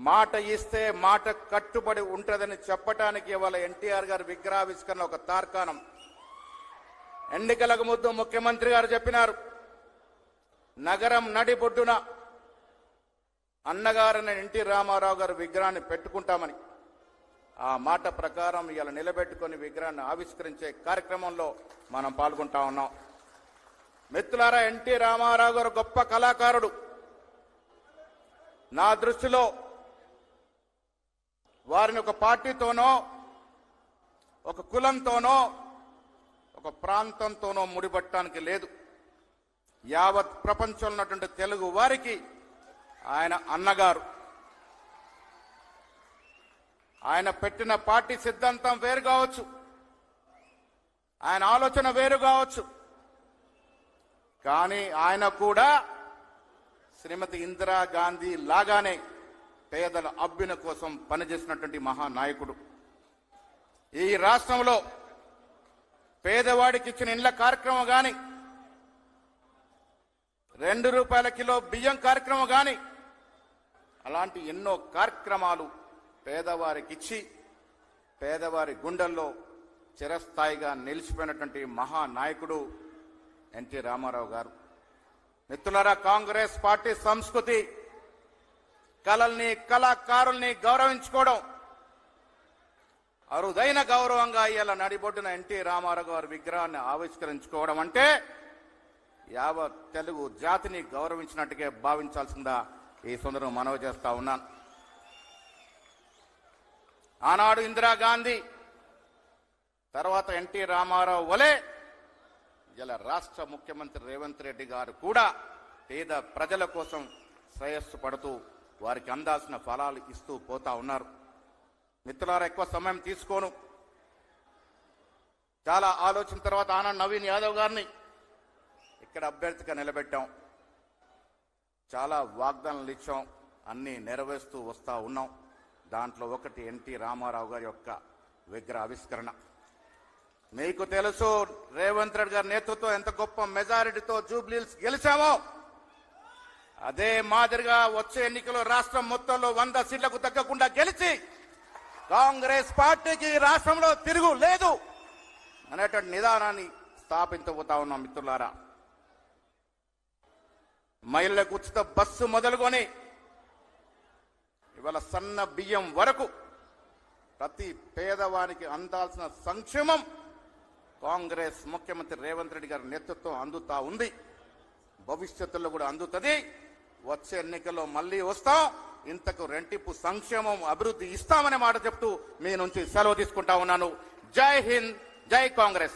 మాట ఇస్తే మాట కట్టుబడి ఉంటుందని చెప్పడానికి ఇవాళ ఎన్టీఆర్ గారి విగ్రహావిష్కరణ ఒక తార్కాణం. ఎన్నికలకు ముందు ముఖ్యమంత్రి గారు చెప్పినారు, నగరం నడిబొడ్డున అన్నగారిని ఎన్టీ రామారావు గారు విగ్రహాన్ని పెట్టుకుంటామని. ఆ మాట ప్రకారం ఇవాళ నిలబెట్టుకుని విగ్రహాన్ని ఆవిష్కరించే కార్యక్రమంలో మనం పాల్గొంటా ఉన్నాం. మిత్రులారా, ఎన్టీ రామారావు గారు గొప్ప కళాకారుడు. నా దృష్టిలో వారిని ఒక పార్టీతోనో, ఒక కులంతోనో, ఒక ప్రాంతంతోనో ముడిపట్టడానికి లేదు. యావత్ ప్రపంచంలో ఉన్నటువంటి తెలుగు వారికి ఆయన అన్నగారు. ఆయన పెట్టిన పార్టీ సిద్ధాంతం వేరు కావచ్చు, ఆయన ఆలోచన వేరు కావచ్చు, కానీ ఆయన కూడా శ్రీమతి ఇందిరాగాంధీ లాగానే పేదల అభ్యున కోసం పనిచేసినటువంటి మహానాయకుడు. ఈ రాష్ట్రంలో పేదవాడికి ఇచ్చిన ఇండ్ల కార్యక్రమం కానీ, ₹2 కిలో బియ్యం కార్యక్రమం కానీ, అలాంటి ఎన్నో కార్యక్రమాలు పేదవారికి ఇచ్చి పేదవారి గుండెల్లో చిరస్థాయిగా నిలిచిపోయినటువంటి మహానాయకుడు ఎన్టీ రామారావు గారు. మిత్రులారా, కాంగ్రెస్ పార్టీ సంస్కృతి కళల్ని, కళాకారుల్ని గౌరవించుకోవడం అరుదైన గౌరవంగా ఇలా నడిబొడ్డున ఎన్టీ రామారావు గారి విగ్రహాన్ని ఆవిష్కరించుకోవడం అంటే యావత్ తెలుగు జాతిని గౌరవించినట్టుగా భావించాల్సిందా ఈ సందర్భంగా మనవి చేస్తా ఉన్నాను. ఆనాడు ఇందిరాగాంధీ, తర్వాత ఎన్టీ రామారావు వలె ఇలా రాష్ట్ర ముఖ్యమంత్రి రేవంత్ రెడ్డి గారు కూడా పేద ప్రజల కోసం శ్రేయస్సు పడుతూ వారికి అందాల్సిన ఫలాలు ఇస్తూ పోతా ఉన్నారు. మిత్రులారా, ఎక్కువ సమయం తీసుకోను. చాలా ఆలోచన తర్వాత ఆనంద్ నవీన్ యాదవ్ గారిని ఇక్కడ అభ్యర్థిగా నిలబెట్టాం. చాలా వాగ్దానాలు ఇచ్చాం, అన్నీ నెరవేరుస్తూ వస్తూ ఉన్నాం. దాంట్లో ఒకటి ఎన్టీ రామారావు గారి యొక్క విగ్రహ ఆవిష్కరణ. మీకు తెలుసు, రేవంత్ రెడ్డి గారి నేతృత్వం ఎంత గొప్ప మెజారిటీతో జూబ్లీహిల్స్ గెలిచామో, అదే మాదిరిగా వచ్చే ఎన్నికల్లో రాష్ట్రం మొత్తంలో 100 సీట్లకు తగ్గకుండా గెలిచి కాంగ్రెస్ పార్టీకి రాష్ట్రంలో తిరుగు లేదు అనేటువంటి నిదానాన్ని స్థాపించబోతా ఉన్నాం. మిత్రులారా, మహిళలకు ఉచిత బస్సు మొదలుకొని ఇవాళ సన్న బియ్యం వరకు ప్రతి పేదవానికి అందాల్సిన సంక్షేమం కాంగ్రెస్ ముఖ్యమంత్రి రేవంత్ రెడ్డి గారి నేతృత్వం అందుతా ఉంది. భవిష్యత్తులో కూడా అందుతుంది. వచ్చే ఎన్నికల్లో మళ్లీ వస్తాం, ఇంతకు రెట్టింపు సంక్షేమం, అభివృద్ధి ఇస్తామనే మాట చెప్తూ మీ నుంచి సెలవు తీసుకుంటా ఉన్నాను. జై హింద్, జై కాంగ్రెస్.